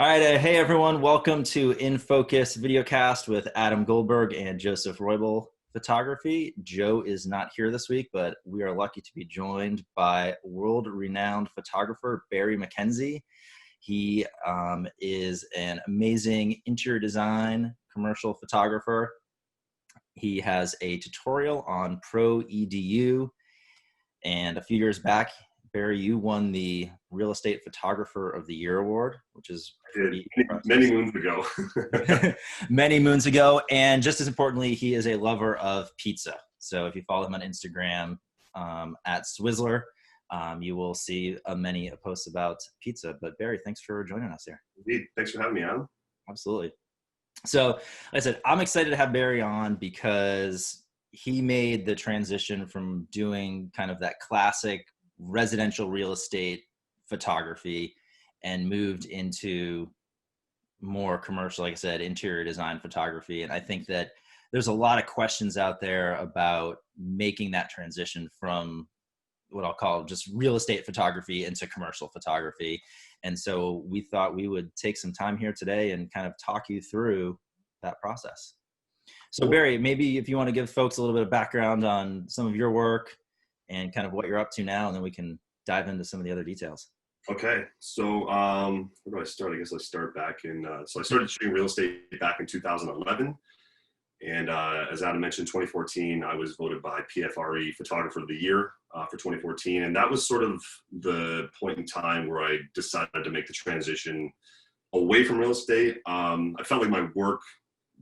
All right. Hey, everyone. Welcome to In Focus Videocast with Adam Goldberg and Joseph Roybal Photography. Joe is not here this week, but we are lucky to be joined by world-renowned photographer Barry MacKenzie. He is an amazing interior design commercial photographer. He has a tutorial on Pro EDU, and a few years back, Barry, you won the Real Estate Photographer of the Year award, which is pretty many moons ago. many moons ago. And just as importantly, he is a lover of pizza. So if you follow him on Instagram at Swizzler, you will see many posts about pizza. But Barry, thanks for joining us here. Indeed. Thanks for having me on. Absolutely. So like I said, I'm excited to have Barry on because he made the transition from doing kind of that classic residential real estate photography and moved into more commercial, like I said, interior design photography. And I think that there's a lot of questions out there about making that transition from what I'll call just real estate photography into commercial photography. And so we thought we would take some time here today and kind of talk you through that process. So Barry, maybe if you want to give folks a little bit of background on some of your work and kind of what you're up to now, and then we can dive into some of the other details. Okay. So where do I start? I guess I start back in, so I started shooting real estate back in 2011. And as Adam mentioned, 2014, I was voted by PFRE Photographer of the Year for 2014. And that was sort of the point in time where I decided to make the transition away from real estate. I felt like my work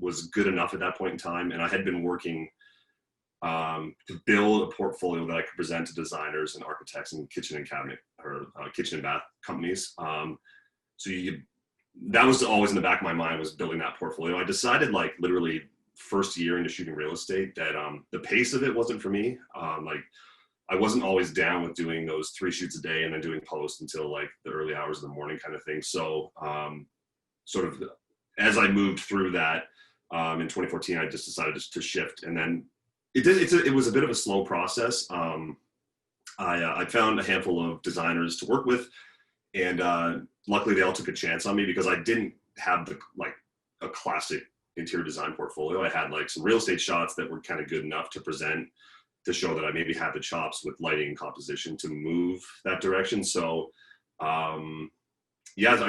was good enough at that point in time. And I had been working to build a portfolio that I could present to designers and architects and kitchen and cabinet or kitchen and bath companies. That was always in the back of my mind, was building that portfolio. I decided like literally first year into shooting real estate that the pace of it wasn't for me. Like I wasn't always down with doing those 3 shoots a day and then doing post until like the early hours of the morning kind of thing. So sort of as I moved through that in 2014, I just decided to shift. And then it was a bit of a slow process. I found a handful of designers to work with, and luckily they all took a chance on me because I didn't have a classic interior design portfolio. I had like some real estate shots that were kind of good enough to present, to show that I maybe had the chops with lighting and composition to move that direction. So I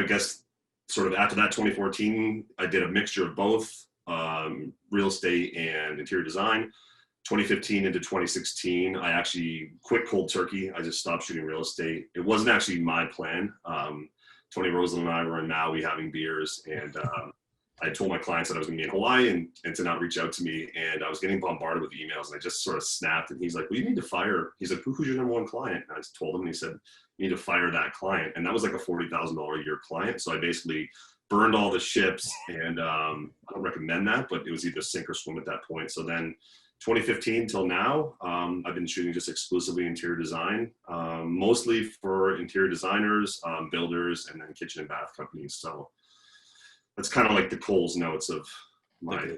guess sort of after that 2014, I did a mixture of both real estate and interior design. 2015 into 2016, I actually quit cold turkey. I just stopped shooting real estate. It wasn't actually my plan. Tony Roseland and I were in Maui having beers, and I told my clients that I was going to be in Hawaii and to not reach out to me. And I was getting bombarded with emails, and I just sort of snapped. And he's like, "Well, you need to fire." He's like, "Who's your number one client?" And I just told him, and he said, "You need to fire that client." And that was like a $40,000 a year client. So I basically burned all the ships, and I don't recommend that, but it was either sink or swim at that point. So then 2015 till now, I've been shooting just exclusively interior design, mostly for interior designers, builders, and then kitchen and bath companies. So that's kind of like the Coles notes of my.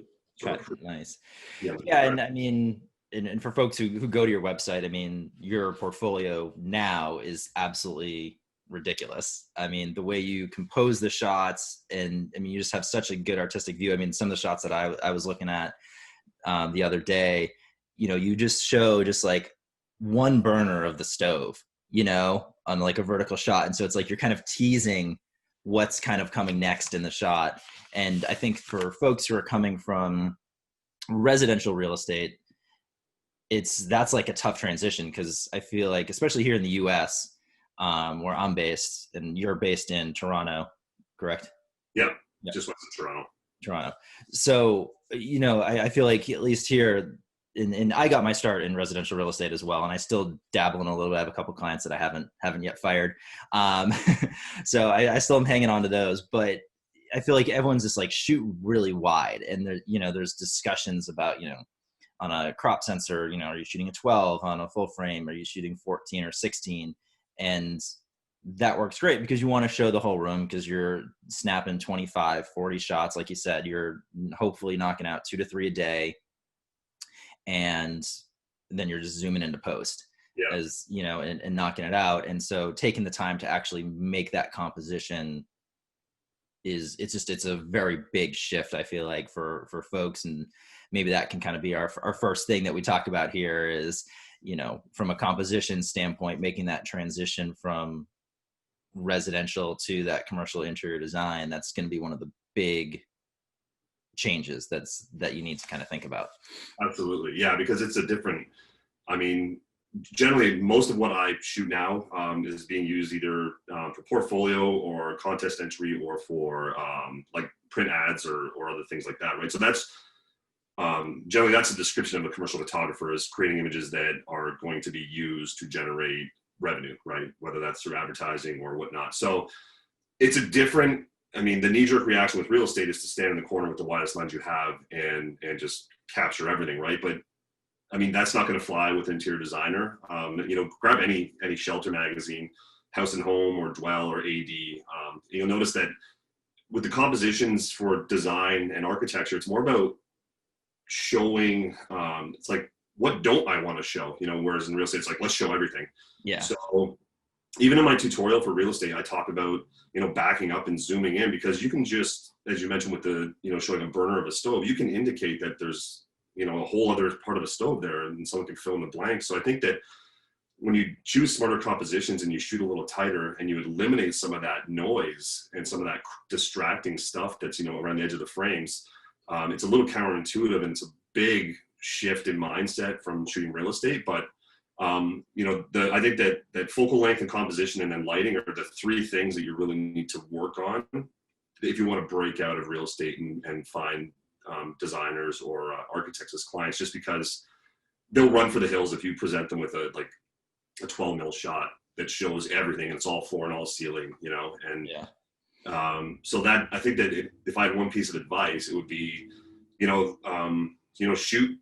Nice. Yeah, and I mean, and for folks who go to your website, I mean, your portfolio now is absolutely ridiculous. I mean, the way you compose the shots, and I mean, you just have such a good artistic view. I mean, some of the shots that I was looking at the other day, you just show just like one burner of the stove, on like a vertical shot. And so it's like you're kind of teasing what's kind of coming next in the shot. And I think for folks who are coming from residential real estate, that's like a tough transition, because I feel like, especially here in the US, where I'm based, and you're based in Toronto, correct? Yeah. Just west of Toronto. So, I feel like at least here, and I got my start in residential real estate as well, and I still dabble in a little bit. I have a couple clients that I haven't yet fired. So I still am hanging on to those, but I feel like everyone's just like shoot really wide. And there's discussions about, on a crop sensor, are you shooting a 12 on a full frame? Are you shooting 14 or 16? And that works great because you want to show the whole room, because you're snapping 25, 40 shots. Like you said, you're hopefully knocking out 2 to 3 a day. And then you're just zooming into post, as and knocking it out. And so taking the time to actually make that composition it's a very big shift, I feel like, for folks. And maybe that can kind of be our first thing that we talk about here is, from a composition standpoint, making that transition from residential to that commercial interior design. That's going to be one of the big changes that you need to kind of think about. Absolutely. Yeah, because it's a different, I mean, generally most of what I shoot now is being used either for portfolio or contest entry or for like print ads or other things like that, right? So that's generally that's a description of a commercial photographer, is creating images that are going to be used to generate revenue, right? Whether that's through advertising or whatnot. So it's a different, I mean, the knee-jerk reaction with real estate is to stand in the corner with the widest lens you have and just capture everything, right? But I mean, that's not going to fly with interior designer. Grab any shelter magazine, House and Home or Dwell or AD. You'll notice that with the compositions for design and architecture, it's more about showing. It's like, what don't I want to show? Whereas in real estate, it's like, let's show everything. Yeah. So even in my tutorial for real estate, I talk about, backing up and zooming in, because you can just, as you mentioned with the, showing a burner of a stove, you can indicate that there's, a whole other part of a stove there and someone can fill in the blanks. So I think that when you choose smarter compositions and you shoot a little tighter and you eliminate some of that noise and some of that distracting stuff that's, around the edge of the frames, it's a little counterintuitive, and it's a big shift in mindset from shooting real estate. But I think that focal length and composition and then lighting are the three things that you really need to work on if you want to break out of real estate and find designers or architects as clients, just because they'll run for the hills if you present them with a 12 mil shot that shows everything and it's all floor and all ceiling, and yeah. So that, I think that if I had one piece of advice, it would be, shoot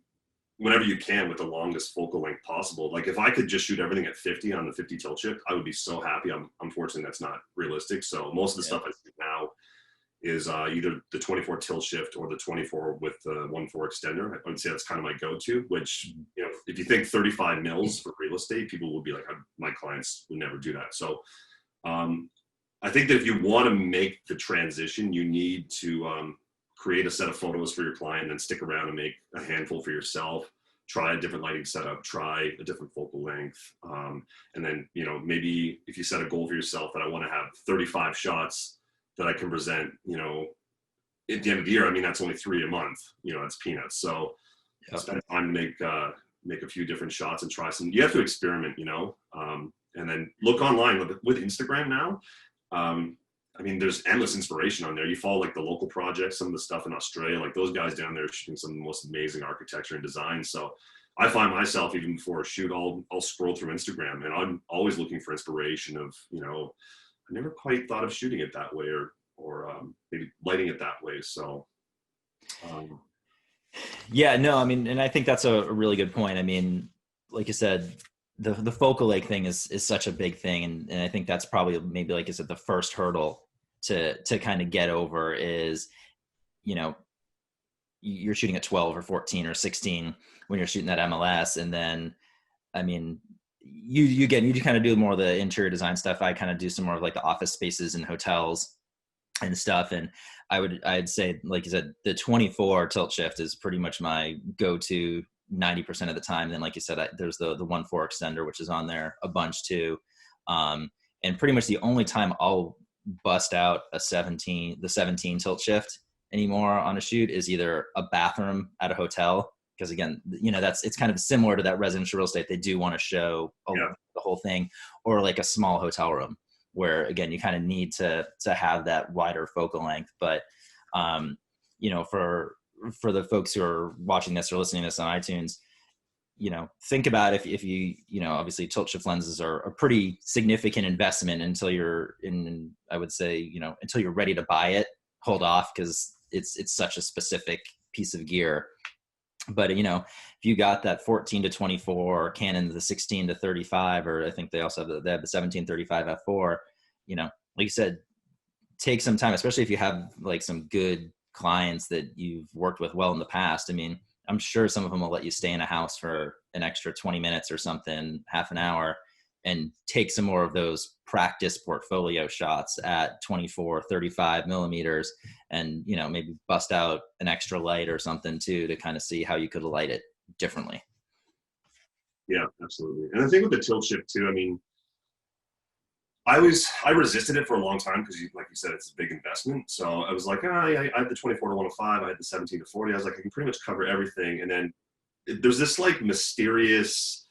whenever you can with the longest focal length possible. Like if I could just shoot everything at 50 on the 50 tilt shift, I would be so happy. Unfortunately, that's not realistic. So most of the stuff I shoot now is either the 24 tilt shift or the 24 with the 1.4 extender. I would say that's kind of my go-to, which, if you think 35 mils for real estate, people will be like, my clients would never do that. So I think that if you want to make the transition, you need to create a set of photos for your client and then stick around and make a handful for yourself, try a different lighting setup, try a different focal length. And then, maybe if you set a goal for yourself that I want to have 35 shots that I can present, at the end of the year, I mean, that's only 3 a month, that's peanuts. So spend time to make a few different shots and try some, you have to experiment, and then look online with Instagram now. I mean, there's endless inspiration on there. You follow like the local projects, some of the stuff in Australia, like those guys down there shooting some of the most amazing architecture and design. So I find myself, even before a shoot, I'll scroll through Instagram and I'm always looking for inspiration of, I never quite thought of shooting it that way or maybe lighting it that way. So, yeah, no, I mean, and I think that's a really good point. I mean, like you said, the focal length thing is such a big thing. And I think that's probably maybe, like I said, the first hurdle to kind of get over is, you're shooting at 12 or 14 or 16 when you're shooting that MLS. And then, I mean, you kind of do more of the interior design stuff. I kind of do some more of like the office spaces and hotels and stuff. And I'd say, like you said, the 24 tilt shift is pretty much my go-to 90% of the time. Then, like you said, there's the 1.4 extender, which is on there a bunch too. And pretty much the only time I'll bust out the 17 tilt shift anymore on a shoot is either a bathroom at a hotel. Because again, it's kind of similar to that residential real estate. They do want to show the whole thing, or like a small hotel room where, again, you kind of need to have that wider focal length. But, for the folks who are watching this or listening to this on iTunes, think about if you, obviously tilt shift lenses are a pretty significant investment until you're in, I would say, until you're ready to buy it, hold off, because it's such a specific piece of gear. But, if you got that 14 to 24 Canon, the 16 to 35, or I think they also have the 1735 f4, like you said, take some time, especially if you have like some good clients that you've worked with well in the past. I mean, I'm sure some of them will let you stay in a house for an extra 20 minutes or something, half an hour, and take some more of those practice portfolio shots at 24, 35 millimeters, and, you know, maybe bust out an extra light or something too, to kind of see how you could light it differently. Yeah, absolutely. And the thing with the tilt shift too, I mean, I resisted it for a long time because, like you said, it's a big investment. So I was like, I had the 24 to 105, I had the 17 to 40. I was like, I can pretty much cover everything. And then there's this like mysterious,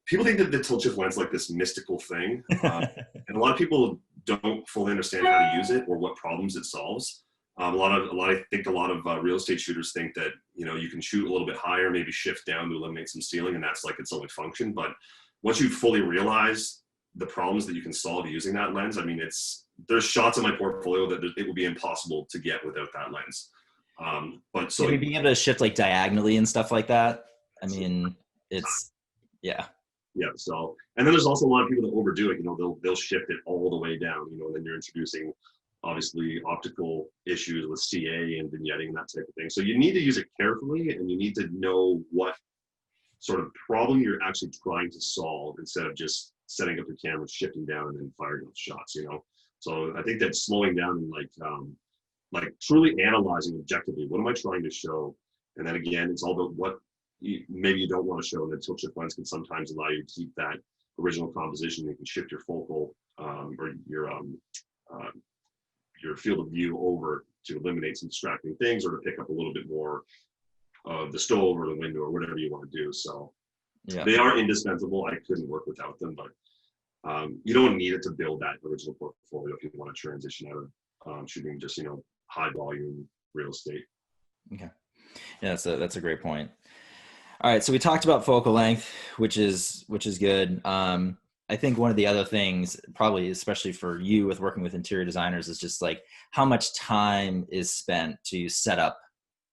people think that the tilt shift lens like this mystical thing, and a lot of people don't fully understand how to use it or what problems it solves. I think a lot of real estate shooters think that, you know, you can shoot a little bit higher, maybe shift down to eliminate some ceiling, and that's like its only function. But once you fully realize the problems that you can solve using that lens, I mean, there's shots in my portfolio that it would be impossible to get without that lens. But so maybe being able to shift like diagonally and stuff like that. I mean, it's, yeah. Yeah. So, and then there's also a lot of people that overdo it. You know, they'll shift it all the way down. You know, and then you're introducing obviously optical issues with CA and vignetting and that type of thing. So you need to use it carefully, and you need to know what sort of problem you're actually trying to solve instead of just setting up your camera, shifting down, and then firing off shots. You know, so I think that slowing down and like truly analyzing objectively, what am I trying to show? And then again, it's all about what maybe you don't want to show, and the tilt shift lens can sometimes allow you to keep that original composition. You can shift your focal or your field of view over to eliminate some distracting things, or to pick up a little bit more of the stove or the window or whatever you want to do. So yeah, they are indispensable. I couldn't work without them, but you don't need it to build that original portfolio if you want to transition out of shooting just, you know, high volume real estate. Okay. Yeah, that's a great point. All right, so we talked about focal length, which is good. I think one of the other things, probably especially for you with working with interior designers, is just like how much time is spent to set up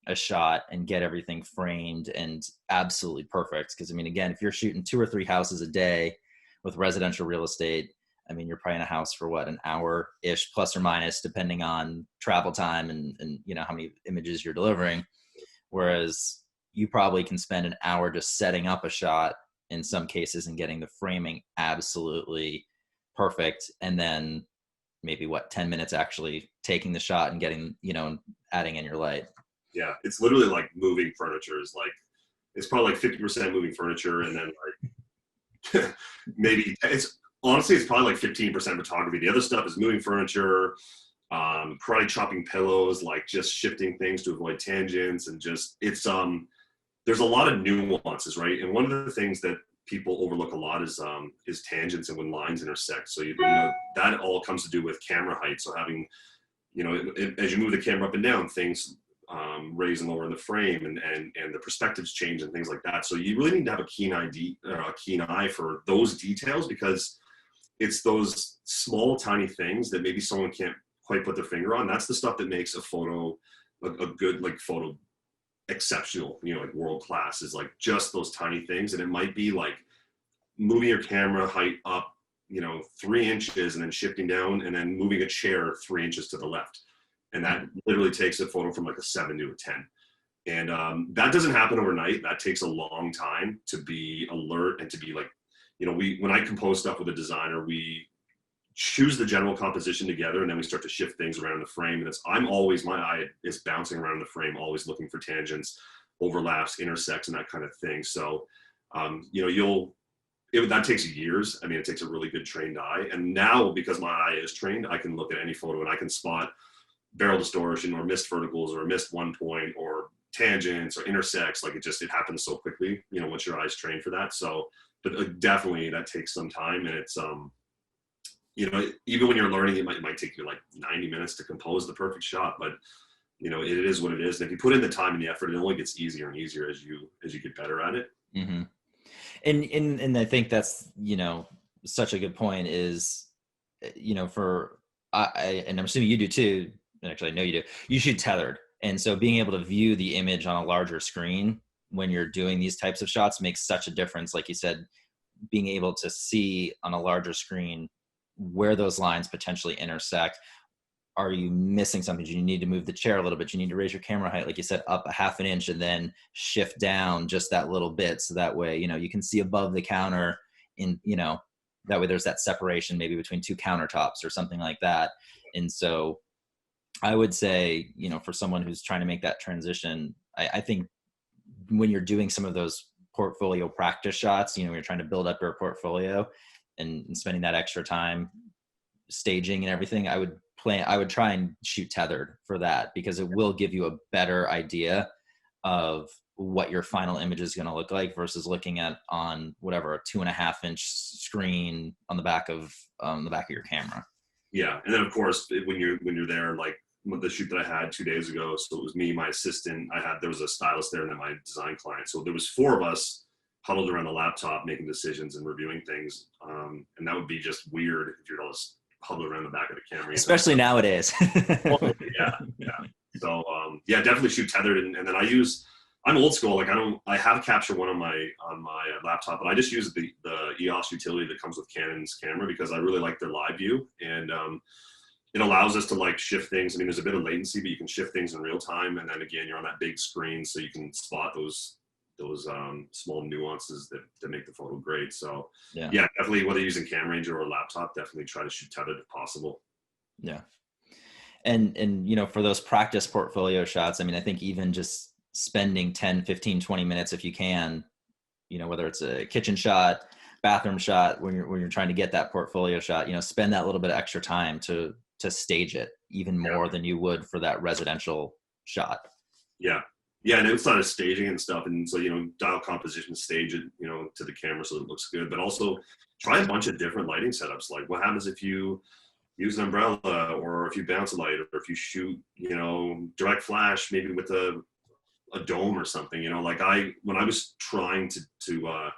a shot and get everything framed and absolutely perfect. Because I mean, again, if you're shooting 2 or 3 houses a day with residential real estate, I mean, you're probably in a house for what, an hour-ish, plus or minus, depending on travel time and you know how many images you're delivering. Whereas you probably can spend an hour just setting up a shot in some cases and getting the framing absolutely perfect, and then maybe 10 minutes actually taking the shot and getting, you know, adding in your light. Yeah, it's literally like moving furniture. Is like, it's probably like 50% moving furniture, and then like maybe it's probably like 15% photography. The other stuff is moving furniture, karate chopping pillows, like just shifting things to avoid tangents, and just there's a lot of nuances, right? And one of the things that people overlook a lot is tangents and when lines intersect. So you know that all comes to do with camera height. So having, you know, as you move the camera up and down, things raise and lower in the frame, and the perspectives change and things like that. So you really need to have a keen eye for those details, because it's those small, tiny things that maybe someone can't quite put their finger on. That's the stuff that makes a photo a good like photo exceptional, you know, like world class, is like just those tiny things. And it might be like moving your camera height up, you know, 3 inches, and then shifting down, and then moving a chair 3 inches to the left. And that literally takes a photo from like a 7 to a 10. And that doesn't happen overnight. That takes a long time to be alert and to be like, you know, when I compose stuff with a designer, we choose the general composition together, and then we start to shift things around the frame. And my eye is bouncing around the frame, always looking for tangents, overlaps, intersects, and that kind of thing. So, you know, that takes years. I mean, it takes a really good trained eye. And now, because my eye is trained, I can look at any photo and I can spot barrel distortion or missed verticals or missed one point or tangents or intersects. Like it happens so quickly, you know, once your eye's trained for that. So, but definitely that takes some time, and it's, you know, even when you're learning, it might take you like 90 minutes to compose the perfect shot, but you know, it is what it is. And if you put in the time and the effort, it only gets easier and easier as you get better at it. Mm-hmm. And I think that's, you know, such a good point is, you know, and I'm assuming you do too. Actually, I know you do. You shoot tethered. And so being able to view the image on a larger screen when you're doing these types of shots makes such a difference. Like you said, being able to see on a larger screen where those lines potentially intersect. Are you missing something? Do you need to move the chair a little bit? You need to raise your camera height, like you said, up a half an inch, and then shift down just that little bit. So that way, you know, you can see above the counter in, you know, That way there's that separation maybe between two countertops or something like that. And so I would say, you know, for someone who's trying to make that transition, I think when you're doing some of those portfolio practice shots, you know, you're trying to build up your portfolio and spending that extra time staging and everything, I would try and shoot tethered for that, because it will give you a better idea of what your final image is going to look like versus looking at on whatever a 2.5-inch screen on the back of your camera. Yeah, and then of course when you're there, like the shoot that I had 2 days ago, so it was me, my assistant, there was a stylist there, and then my design client. So there was 4 of us huddled around the laptop making decisions and reviewing things, and that would be just weird if you're all just huddled around the back of the camera. Especially nowadays. Yeah. So yeah, definitely shoot tethered, and then I'm old school. Like I have Capture One on my laptop, but I just use the EOS utility that comes with Canon's camera because I really like their live view, and it allows us to like shift things. I mean, there's a bit of latency, but you can shift things in real time, and then again, you're on that big screen, so you can spot those small nuances that make the photo great. So yeah, definitely whether you're using Cam Ranger or a laptop, definitely try to shoot tethered if possible. Yeah. And you know, for those practice portfolio shots, I mean, I think even just spending 10, 15, 20 minutes if you can, you know, whether it's a kitchen shot, bathroom shot, when you're trying to get that portfolio shot, you know, spend that little bit of extra time to stage it even more than you would for that residential shot. Yeah, and it's not a staging and stuff, and so, you know, dial composition, stage it, you know, to the camera so it looks good, but also try a bunch of different lighting setups. Like what happens if you use an umbrella, or if you bounce a light, or if you shoot, you know, direct flash, maybe with a dome or something, you know. Like when I was trying to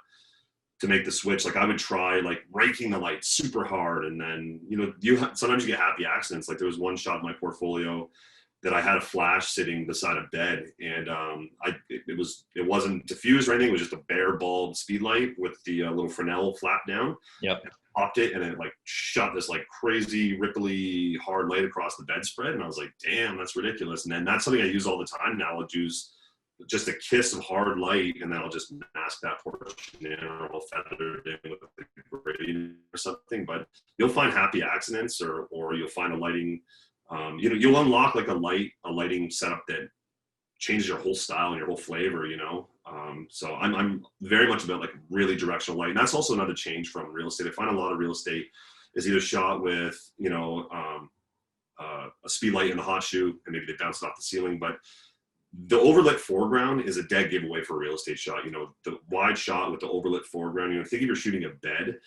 make the switch, like I would try like raking the light super hard, and then, you know, sometimes you get happy accidents. Like there was one shot in my portfolio that I had a flash sitting beside a bed, and it wasn't diffused or anything. It was just a bare bulb speed light with the little Fresnel flap down. Yep. Popped it, and it like shot this like crazy ripply hard light across the bedspread, and I was like, damn, that's ridiculous. And then that's something I use all the time now. I'll use just a kiss of hard light, and then I'll just mask that portion in, or I'll feather it in with a gradient or something. But you'll find happy accidents, or you'll find a lighting, you know, you'll unlock like a lighting setup that changes your whole style and your whole flavor, you know. So I'm very much about like really directional light, and that's also another change from real estate. I find a lot of real estate is either shot with, you know, a speed light in the hot shoe, and maybe they bounce it off the ceiling, but the overlit foreground is a dead giveaway for a real estate shot. You know, the wide shot with the overlit foreground, you know, think if you're shooting a bed,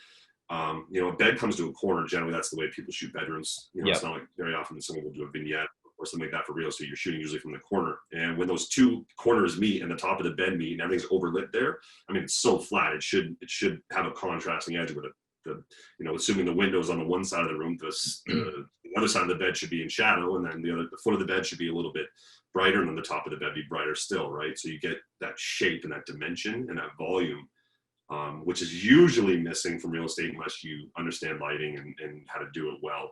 you know, a bed comes to a corner. Generally, that's the way people shoot bedrooms. You know, It's not like very often that someone will do a vignette or something like that for real estate. You're shooting usually from the corner. And when those two corners meet and the top of the bed meet and everything's overlit there, I mean, it's so flat. It should have a contrasting edge with it. You know, assuming the window's on the one side of the room, the other side of the bed should be in shadow, and then the foot of the bed should be a little bit brighter, and then the top of the bed be brighter still, right? So you get that shape and that dimension and that volume, which is usually missing from real estate unless you understand lighting and how to do it well.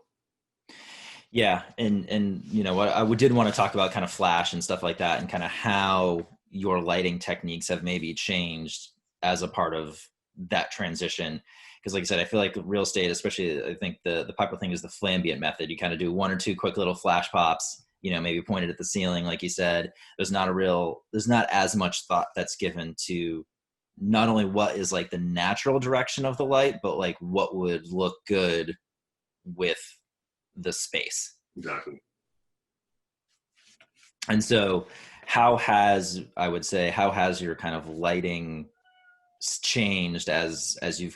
Yeah, and you know what, I did want to talk about kind of flash and stuff like that, and kind of how your lighting techniques have maybe changed as a part of that transition. Because like I said, I feel like real estate, especially, I think the popular thing is the flambient method. You kind of do one or two quick little flash pops, you know, maybe pointed at the ceiling, like you said. There's not as much thought that's given to not only what is like the natural direction of the light, but like what would look good with the space. Exactly. And so how has your kind of lighting changed as you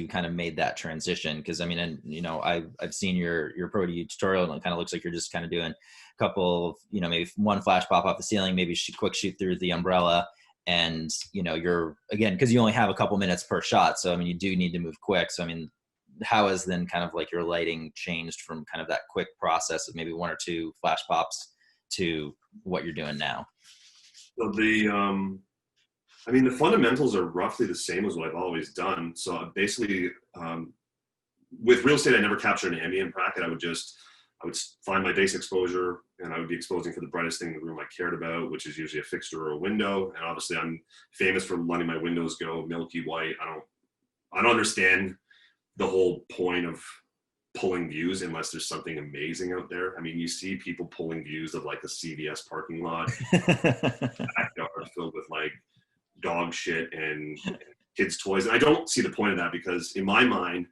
kind of made that transition? Because I mean, and you know, I've seen your Pro to tutorial, and it kind of looks like you're just kind of doing a couple of, you know, maybe one flash pop off the ceiling, maybe quick shoot through the umbrella, and you know, you're, again, because you only have a couple minutes per shot, so I mean, you do need to move quick. So I mean, how has then kind of like your lighting changed from kind of that quick process of maybe one or two flash pops to what you're doing now? So I mean, the fundamentals are roughly the same as what I've always done. So basically, with real estate, I never captured an ambient bracket. I would find my base exposure, and I would be exposing for the brightest thing in the room I cared about, which is usually a fixture or a window. And obviously, I'm famous for letting my windows go milky white. I don't understand the whole point of pulling views unless there's something amazing out there. I mean, you see people pulling views of like a CVS parking lot, backyard filled with like dog shit and kids' toys. And I don't see the point of that because in my mind,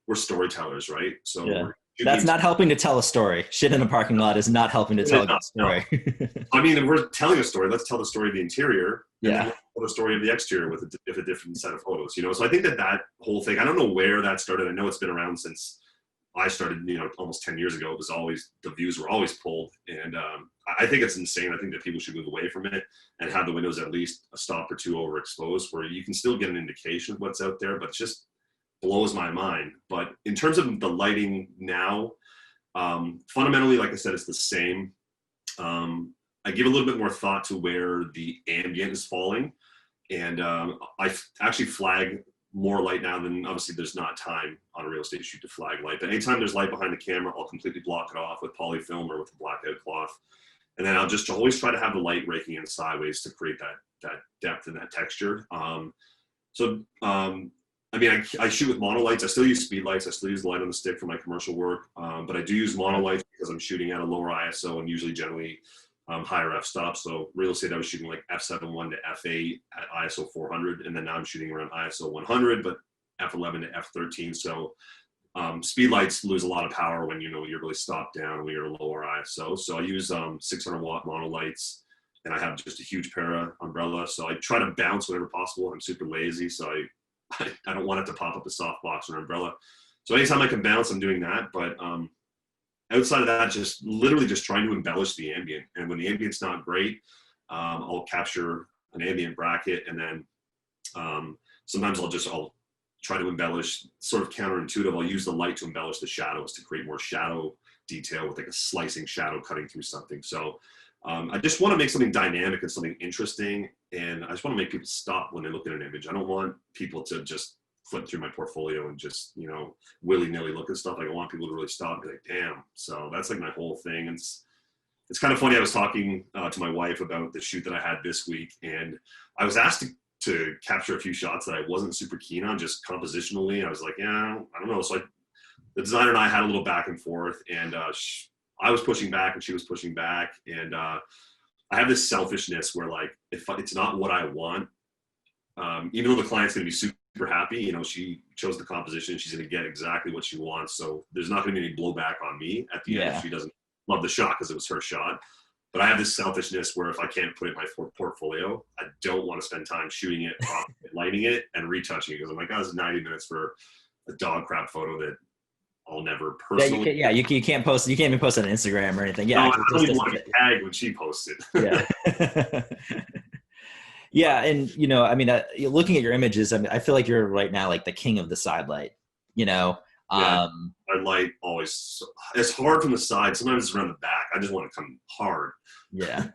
we're storytellers, right? So yeah. That's not helping to tell a story. Shit in a parking lot is not helping to tell a story. No. I mean, if we're telling a story, let's tell the story of the interior. And yeah. then let's tell the story of the exterior with a different set of photos, you know? So I think that whole thing, I don't know where that started. I know it's been around since I started, you know, almost 10 years ago. It was always, the views were always pulled. And I think it's insane. I think that people should move away from it and have the windows at least a stop or two overexposed where you can still get an indication of what's out there, but it just blows my mind. But in terms of the lighting now, fundamentally, like I said, it's the same. I give a little bit more thought to where the ambient is falling. And I actually flag more light now than, obviously there's not time on a real estate shoot to flag light, but anytime there's light behind the camera, I'll completely block it off with polyfilm or with a blackout cloth. And then I'll just always try to have the light raking in sideways to create that depth and that texture. I mean, I shoot with monolights. I still use speed lights. I still use the light on the stick for my commercial work. But I do use monolights because I'm shooting at a lower ISO and usually generally higher f-stop. So real estate, I was shooting like f7.1 to f8 at ISO 400. And then now I'm shooting around ISO 100, but f11 to f13. So speed lights lose a lot of power when, you know, you're really stopped down when you're a lower ISO. So I use 600 watt monolights and I have just a huge para umbrella. So I try to bounce whenever possible. I'm super lazy. So I don't want it to pop up a softbox or an umbrella. So anytime I can bounce, I'm doing that. But outside of that, just literally just trying to embellish the ambient. And when the ambient's not great, I'll capture an ambient bracket. And then sometimes I'll try to embellish, sort of counterintuitive. I'll use the light to embellish the shadows to create more shadow detail with like a slicing shadow cutting through something. So I just want to make something dynamic and something interesting. And I just want to make people stop when they look at an image. I don't want people to just flip through my portfolio and just, you know, willy-nilly look at stuff. Like I want people to really stop and be like, damn. So that's like my whole thing. And it's kind of funny. I was talking to my wife about the shoot that I had this week, and I was asked to capture a few shots that I wasn't super keen on, just compositionally. I was like, yeah, I don't know. So the designer and I had a little back and forth, and I was pushing back and she was pushing back. And I have this selfishness where like, if it's not what I want, even though the client's going to be super happy, you know, she chose the composition, she's going to get exactly what she wants. So there's not going to be any blowback on me at the end if she doesn't love the shot because it was her shot. But I have this selfishness where if I can't put it in my portfolio, I don't want to spend time shooting it, lighting it, and retouching it because I'm like, oh, this is 90 minutes for a dog crap photo that I'll never personally. You can't post. You can't even post it on Instagram or anything. Yeah, no, I don't even want to tag when she posts it. Yeah. Yeah, and you know, I mean, looking at your images, I mean, I feel like you're right now like the king of the side light. You know, my light always, it's hard from the side. Sometimes it's around the back. I just want to come hard. Yeah,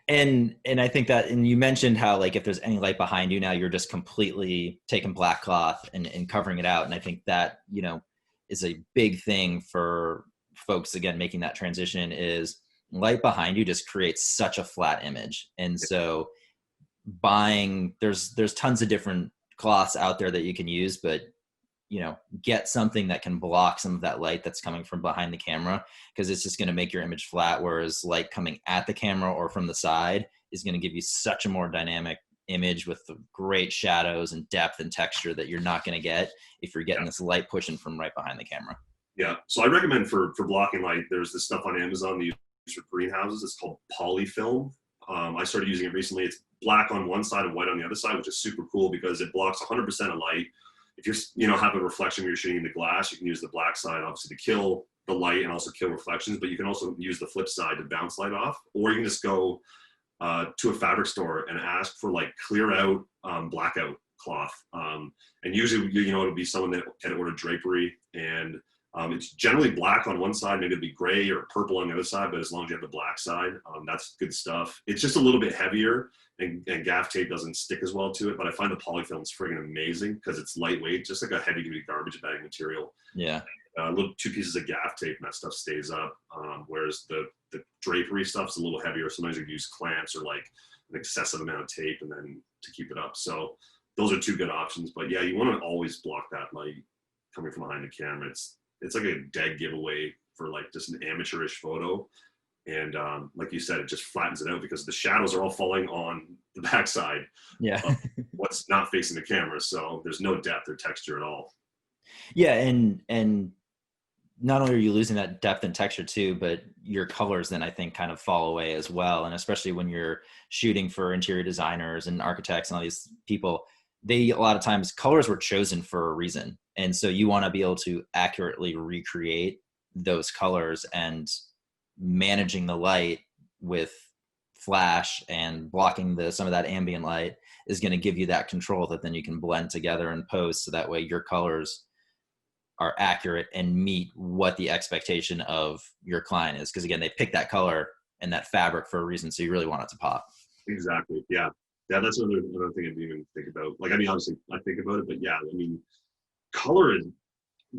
and I think that, and you mentioned how like if there's any light behind you now, you're just completely taking black cloth and covering it out. And I think that, you know, is a big thing for folks, again, making that transition, is light behind you just creates such a flat image. And so there's tons of different cloths out there that you can use, but you know, get something that can block some of that light that's coming from behind the camera, because it's just going to make your image flat, whereas light coming at the camera or from the side is going to give you such a more dynamic image with the great shadows and depth and texture that you're not going to get if you're getting this light pushing from right behind the camera. Yeah. So I recommend for blocking light, there's this stuff on Amazon that you use for greenhouses. It's called Polyfilm. I started using it recently. It's black on one side and white on the other side, which is super cool because it blocks 100% of light. If you're, you know, have a reflection when you're shooting the glass, you can use the black side obviously to kill the light and also kill reflections, but you can also use the flip side to bounce light off, or you can just go to a fabric store and ask for like clear out blackout cloth. And usually, you know, it'll be someone that can order drapery, and it's generally black on one side, maybe it'll be gray or purple on the other side, but as long as you have the black side, that's good stuff. It's just a little bit heavier, and gaff tape doesn't stick as well to it, but I find the polyfilm is friggin' amazing because it's lightweight, just like a heavy duty garbage bag material. Yeah. Little 2 pieces of gaff tape and that stuff stays up. Whereas the drapery stuff's a little heavier. Sometimes you use clamps or like an excessive amount of tape and then to keep it up. So those are 2 good options. But yeah, you want to always block that light. coming from behind the camera, it's like a dead giveaway for like just an amateurish photo. And like you said, it just flattens it out because the shadows are all falling on the backside of what's not facing the camera. So there's no depth or texture at all. Yeah, and not only are you losing that depth and texture too, but your colors then I think kind of fall away as well. And especially when you're shooting for interior designers and architects and all these people, a lot of times colors were chosen for a reason. And so you want to be able to accurately recreate those colors, and managing the light with flash and blocking some of that ambient light is going to give you that control that then you can blend together and post, so that way your colors are accurate and meet what the expectation of your client is. Because again, they pick that color and that fabric for a reason, so you really want it to pop. Exactly. Yeah. That's another thing I didn't even think about. Like, I mean, obviously I think about it, but yeah, I mean, color is,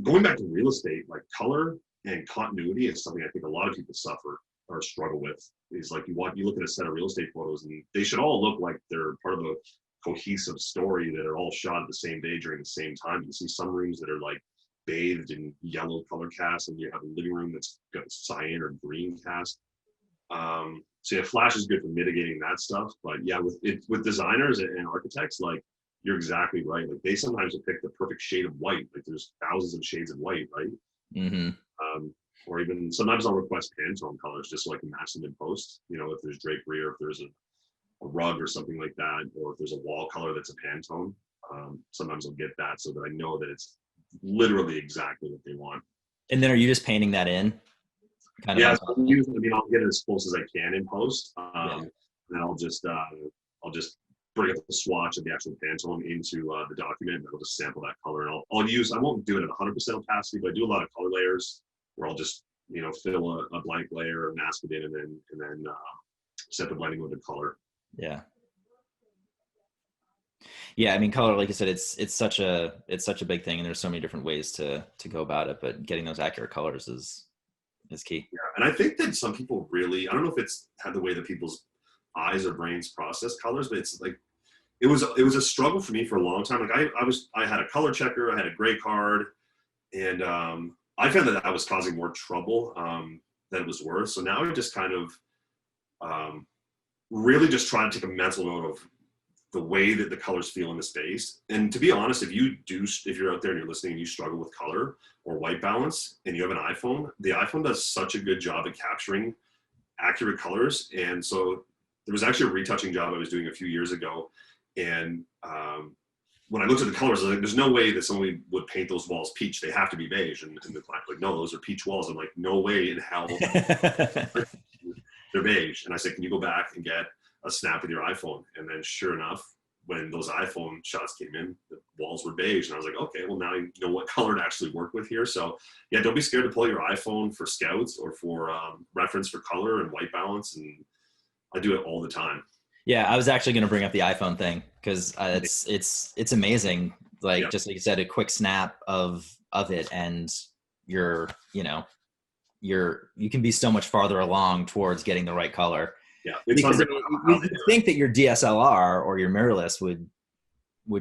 going back to real estate, like color and continuity is something I think a lot of people suffer or struggle with. Is like, you look at a set of real estate photos and they should all look like they're part of a cohesive story that are all shot at the same day during the same time. You see some rooms that are like bathed in yellow color cast, and you have a living room that's got cyan or green cast. So yeah, flash is good for mitigating that stuff. But yeah, with designers and architects, like, you're exactly right. Like, they sometimes will pick the perfect shade of white. Like, there's thousands of shades of white, right? Mm-hmm. Or even sometimes I'll request Pantone colors just so I can match them in post. You know, if there's drapery, or if there's a rug or something like that, or if there's a wall color that's a Pantone, sometimes I'll get that so that I know that it's literally exactly what they want. And then are you just painting that in? Yeah, so I'll get it as close as I can in post. And I'll just bring up the swatch of the actual Pantone into the document, and I'll just sample that color. And I won't do it at 100% opacity, but I do a lot of color layers where I'll just, fill a blank layer and mask it in, and then set the blending with the color. Yeah. Yeah, I mean, color, like you said, it's such a big thing, and there's so many different ways to go about it, but getting those accurate colors is key. Yeah, and I think that some people really, I don't know if it's had the way that people's eyes or brains process colors, but it's like, it was a struggle for me for a long time. Like, I had a color checker, I had a gray card, and I found that was causing more trouble than it was worth. So now I just kind of really just try to take a mental note of the way that the colors feel in the space. And to be honest, if you're out there and you're listening and you struggle with color or white balance and you have an iPhone, the iPhone does such a good job at capturing accurate colors. And so there was actually a retouching job I was doing a few years ago. And when I looked at the colors, I was like, there's no way that somebody would paint those walls peach. They have to be beige. And the client was like, no, those are peach walls. I'm like, no way in hell they're beige. And I said, can you go back and get a snap with your iPhone? And then sure enough, when those iPhone shots came in, the walls were beige. And I was like, okay, well, now you know what color to actually work with here. So yeah, don't be scared to pull your iPhone for scouts or for reference for color and white balance. And I do it all the time. Yeah, I was actually going to bring up the iPhone thing, because it's amazing. Like, just like you said, a quick snap of it, and you can be so much farther along towards getting the right color. Yeah, because you think that your DSLR or your mirrorless would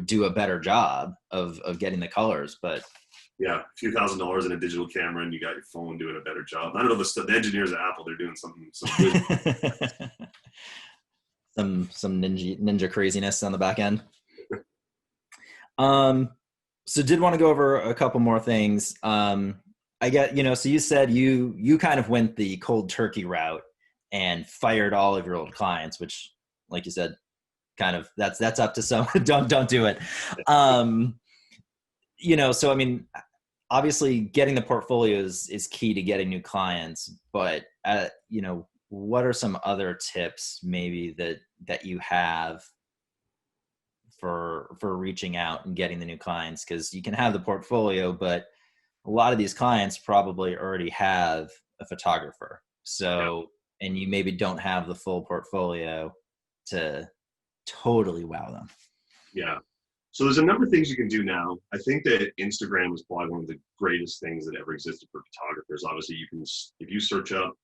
do a better job of getting the colors, but yeah, a few $1,000s in a digital camera, and you got your phone doing a better job. I don't know, the engineers at Apple, they're doing some good. some ninja craziness on the back end. So did want to go over a couple more things. I get, so you said you kind of went the cold turkey route and fired all of your old clients, which, like you said, kind of that's up to some. don't do it. So I mean, obviously getting the portfolios is key to getting new clients, but what are some other tips maybe that you have for reaching out and getting the new clients? Because you can have the portfolio, but a lot of these clients probably already have a photographer. So, and you maybe don't have the full portfolio to totally wow them. Yeah. So there's a number of things you can do now. I think that Instagram is probably one of the greatest things that ever existed for photographers. Obviously, if you search up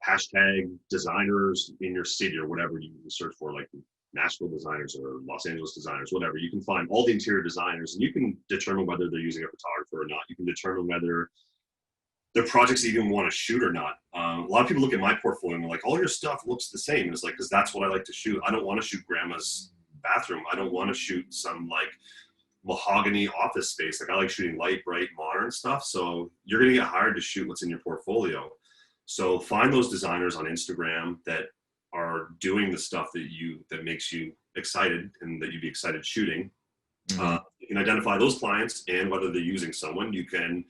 hashtag designers in your city or whatever you search for, like Nashville designers or Los Angeles designers, whatever. You can find all the interior designers and you can determine whether they're using a photographer or not. You can determine whether their projects that you even want to shoot or not. A lot of people look at my portfolio and they're like, all your stuff looks the same. And it's like, because that's what I like to shoot. I don't want to shoot grandma's bathroom. I don't want to shoot some like mahogany office space. Like I like shooting light, bright, modern stuff. So you're going to get hired to shoot what's in your portfolio. So find those designers on Instagram that are doing the stuff that makes you excited and that you'd be excited shooting. Mm-hmm. You can identify those clients and whether they're using someone. You can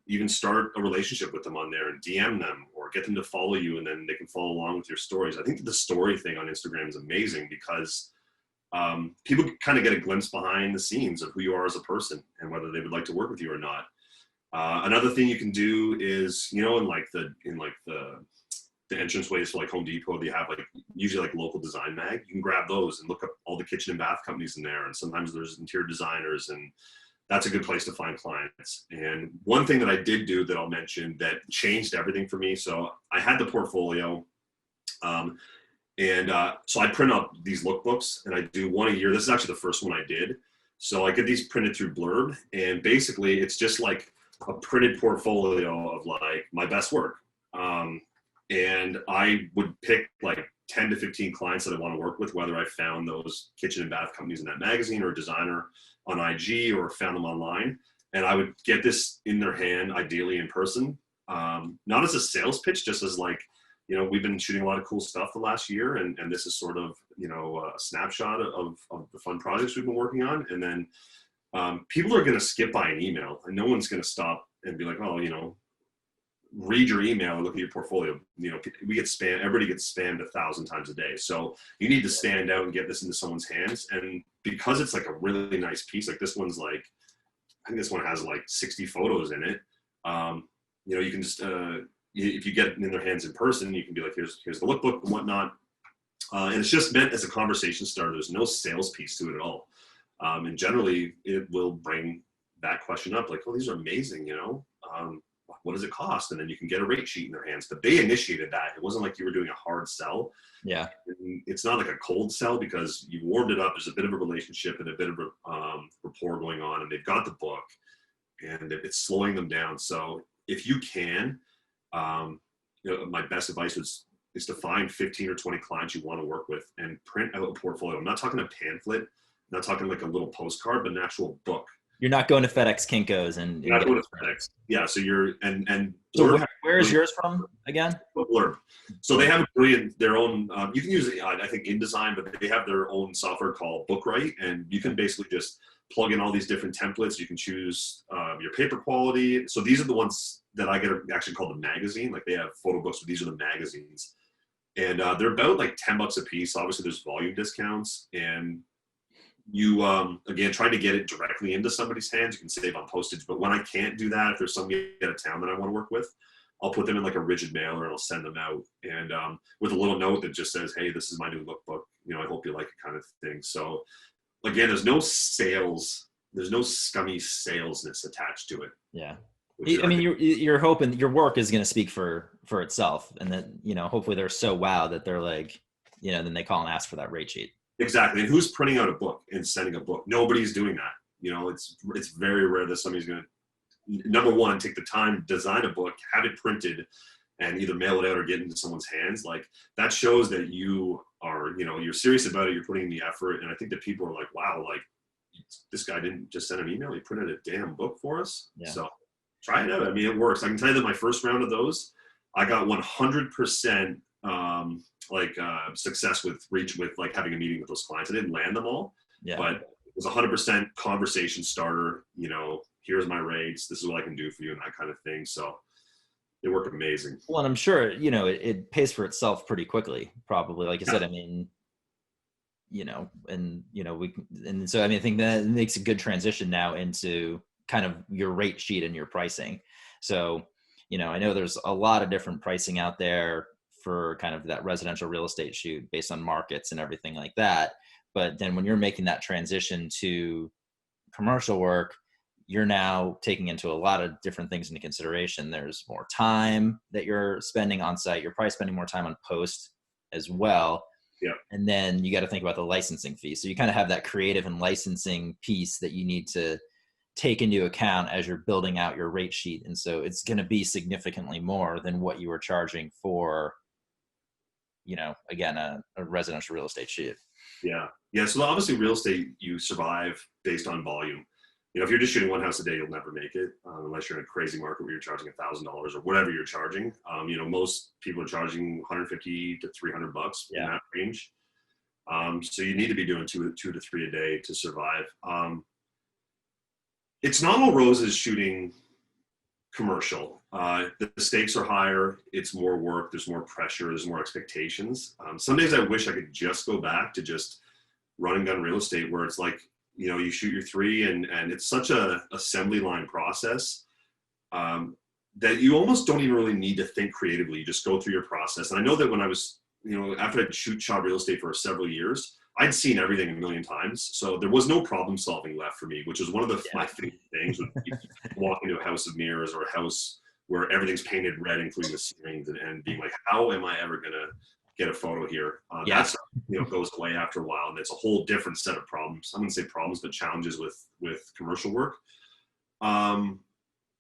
even start a relationship with them on there and DM them or get them to follow you, and then they can follow along with your stories. I think the story thing on Instagram is amazing because people kind of get a glimpse behind the scenes of who you are as a person and whether they would like to work with you or not. Another thing you can do is, in the entranceways for like Home Depot, they have like usually like local design mag. You can grab those and look up all the kitchen and bath companies in there. And sometimes there's interior designers, and that's a good place to find clients. And one thing that I did do that I'll mention that changed everything for me. So I had the portfolio, so I print up these lookbooks and I do one a year. This is actually the first one I did. So I get these printed through Blurb, and basically it's just like a printed portfolio of like my best work. And I would pick like 10 to 15 clients that I want to work with, whether I found those kitchen and bath companies in that magazine or a designer on IG or found them online. And I would get this in their hand, ideally in person, not as a sales pitch, just as like, we've been shooting a lot of cool stuff the last year. And this is sort of, a snapshot of the fun projects we've been working on. And then people are going to skip by an email, and no one's going to stop and be like, oh, read your email and look at your portfolio. We get spam. Everybody gets spammed 1,000 times a day. So you need to stand out and get this into someone's hands. And because it's like a really nice piece, like this one's like, I think this one has like 60 photos in it. You can just, if you get it in their hands in person, you can be like, here's the lookbook and whatnot. And it's just meant as a conversation starter. There's no sales piece to it at all. And generally it will bring that question up like, oh, these are amazing, what does it cost? And then you can get a rate sheet in their hands. But they initiated that. It wasn't like you were doing a hard sell. Yeah. And it's not like a cold sell because you warmed it up. There's a bit of a relationship and a bit of a rapport going on, and they've got the book, and it's slowing them down. So if you can, my best advice is to find 15 or 20 clients you want to work with and print out a portfolio. I'm not talking a pamphlet. I'm not talking like a little postcard, but an actual book. You're not going to FedEx Kinko's and you're not going to FedEx. Yeah. So you're and so where is yours from again? Blurb. So they have a brilliant their own. You can use I think InDesign, but they have their own software called Bookwrite, and you can basically just plug in all these different templates. You can choose your paper quality. So these are the ones that I get actually called the magazine. Like they have photo books, but these are the magazines, and they're about like $10 a piece. Obviously, there's volume discounts, and you again trying to get it directly into somebody's hands, you can save on postage. But when I can't do that, if there's somebody out of town that I want to work with, I'll put them in like a rigid mailer and I'll send them out, and with a little note that just says, hey, this is my new lookbook, I hope you like it, kind of thing. So again, there's no scummy salesness attached to it. Yeah. I mean, you're hoping your work is going to speak for itself, and that hopefully they're so wow that they're like, then they call and ask for that rate sheet. Exactly. And who's printing out a book and sending a book? Nobody's doing that. It's very rare that somebody's going to, number one, take the time to design a book, have it printed, and either mail it out or get it into someone's hands. Like that shows that you are, you're serious about it. You're putting in the effort. And I think that people are like, wow, like this guy didn't just send an email. He printed a damn book for us. Yeah. So try it out. I mean, it works. I can tell you that my first round of those, I got 100%, success with like having a meeting with those clients. I didn't land them all, but it was 100% conversation starter. Here's my rates. This is what I can do for you, and that kind of thing. So it worked amazing. Well, and I'm sure it pays for itself pretty quickly, probably. Like you said, I mean, so I think that makes a good transition now into kind of your rate sheet and your pricing. So I know there's a lot of different pricing out there for kind of that residential real estate shoot based on markets and everything like that. But then when you're making that transition to commercial work, you're now taking into a lot of different things into consideration. There's more time that you're spending on site. You're probably spending more time on post as well. Yeah. And then you got to think about the licensing fee. So you kind of have that creative and licensing piece that you need to take into account as you're building out your rate sheet. And so it's going to be significantly more than what you were charging for, again, a residential real estate shoot. Yeah. Yeah. So obviously real estate, you survive based on volume. If you're just shooting one house a day, you'll never make it unless you're in a crazy market where you're charging $1,000 or whatever you're charging. Most people are charging 150 to $300 in that range. So you need to be doing two to three a day to survive. It's not all roses shooting commercial. The stakes are higher. It's more work. There's more pressure. There's more expectations. Some days I wish I could just go back to just run and gun real estate where it's like, you shoot your three and it's such a assembly line process that you almost don't even really need to think creatively. You just go through your process. And I know that when I was, after I'd shot real estate for several years, I'd seen everything a million times. So there was no problem solving left for me, which is one of my favorite things when you walk into a house of mirrors or a house where everything's painted red, including the ceilings, and being like, how am I ever going to get a photo here? That's, goes away after a while. And it's a whole different set of problems. I wouldn't say problems, but challenges with commercial work.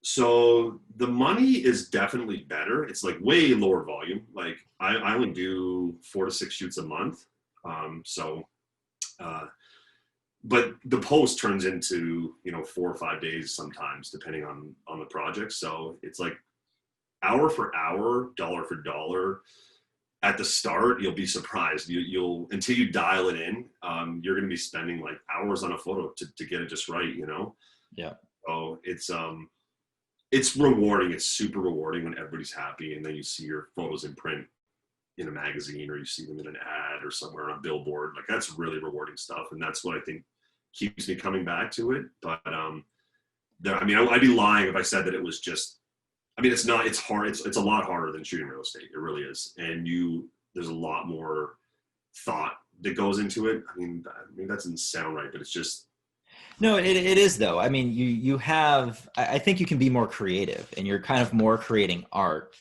So the money is definitely better. It's like way lower volume. Like I only do 4 to 6 shoots a month. But the post turns into, 4 or 5 days sometimes, depending on the project. So it's like hour for hour, dollar for dollar. At the start, you'll be surprised. You'll until you dial it in, you're going to be spending like hours on a photo to get it just right, Yeah. So it's rewarding. It's super rewarding when everybody's happy, and then you see your photos in print in a magazine, or you see them in an ad or somewhere on a billboard. Like that's really rewarding stuff, and that's what I think keeps me coming back to it. But I'd be lying if I said that it was just. It's not. It's hard. It's a lot harder than shooting real estate. It really is, and there's a lot more thought that goes into it. That doesn't sound right, but it's just. No, it is though. You have. I think you can be more creative, and you're kind of more creating art.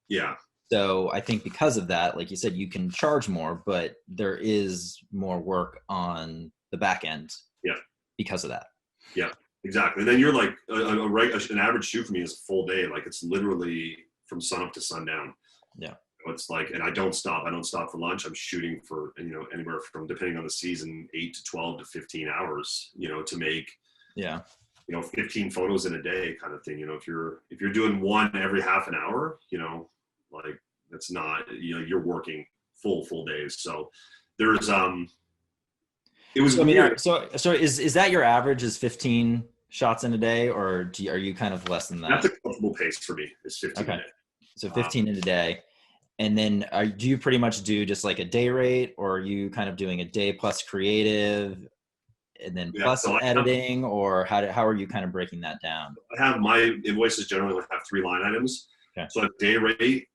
Yeah. So I think because of that, like you said, you can charge more, but there is more work on the back end. Yeah. Because of that. Yeah, exactly. And then you're like an average shoot for me is a full day. Like it's literally from sun up to sundown. Yeah. It's like, and I don't stop for lunch. I'm shooting for, anywhere from, depending on the season, 8 to 12 to 15 hours, to make, 15 photos in a day kind of thing. If you're doing one every half an hour, like that's not, you're working full days. So there's, it was weird. So is that your average is 15 shots in a day, or are you kind of less than that? That's a comfortable pace for me. Is 15 a day. So 15 in a day. And then do you pretty much do just like a day rate, or are you kind of doing a day plus creative and then plus editing, or how are you kind of breaking that down? I have my invoices generally have 3 line items. Okay. So I have day rate,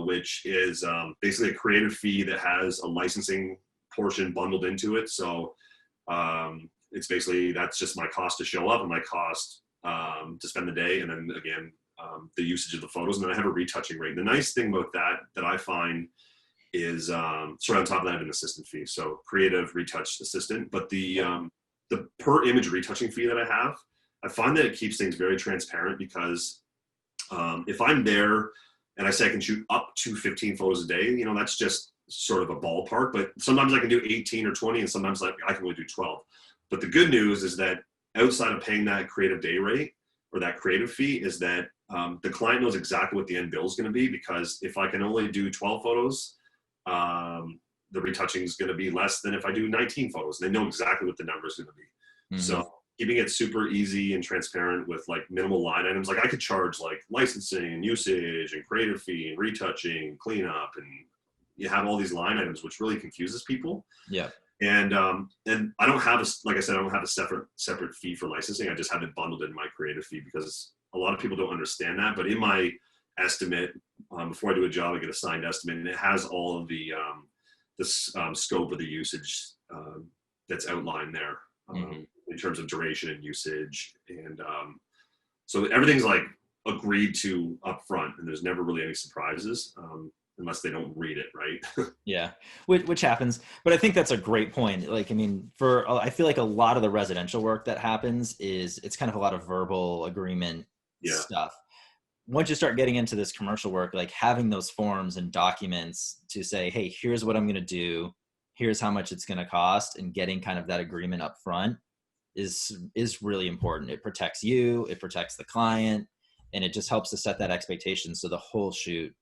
which is basically a creative fee that has a licensing portion bundled into it. So it's basically, that's just my cost to show up and my cost to spend the day. And then again, the usage of the photos, and then I have a retouching rate. The nice thing about that I find is sort of on top of that, I have an assistant fee. So creative retouch assistant, but the per image retouching fee that I find that it keeps things very transparent, because if I'm there and I say I can shoot up to 15 photos a day, that's just sort of a ballpark, but sometimes I can do 18 or 20, and sometimes I can only do 12. But the good news is that outside of paying that creative day rate or that creative fee, is that the client knows exactly what the end bill is going to be, because if I can only do 12 photos, the retouching is going to be less than if I do 19 photos. They know exactly what the number is going to be. Mm-hmm. So keeping it super easy and transparent with like minimal line items. Like I could charge like licensing and usage and creative fee and retouching, cleanup, and you have all these line items, which really confuses people. Yeah. And I don't have like I said, I don't have a separate fee for licensing. I just have it bundled in my creative fee, because a lot of people don't understand that. But in my estimate, before I do a job, I get a signed estimate, and it has all of the scope of the usage that's outlined there in terms of duration and usage. And so everything's like agreed to up front, and there's never really any surprises. unless they don't read it, right? Yeah, which happens. But I think that's a great point. Like, I mean, I feel like a lot of the residential work that happens is it's kind of a lot of verbal agreement Yeah. stuff. Once you start getting into this commercial work, like having those forms and documents to say, hey, here's what I'm going to do, here's how much it's going to cost, and getting kind of that agreement up front is really important. It protects you, it protects the client, and it just helps to set that expectation so the whole shoot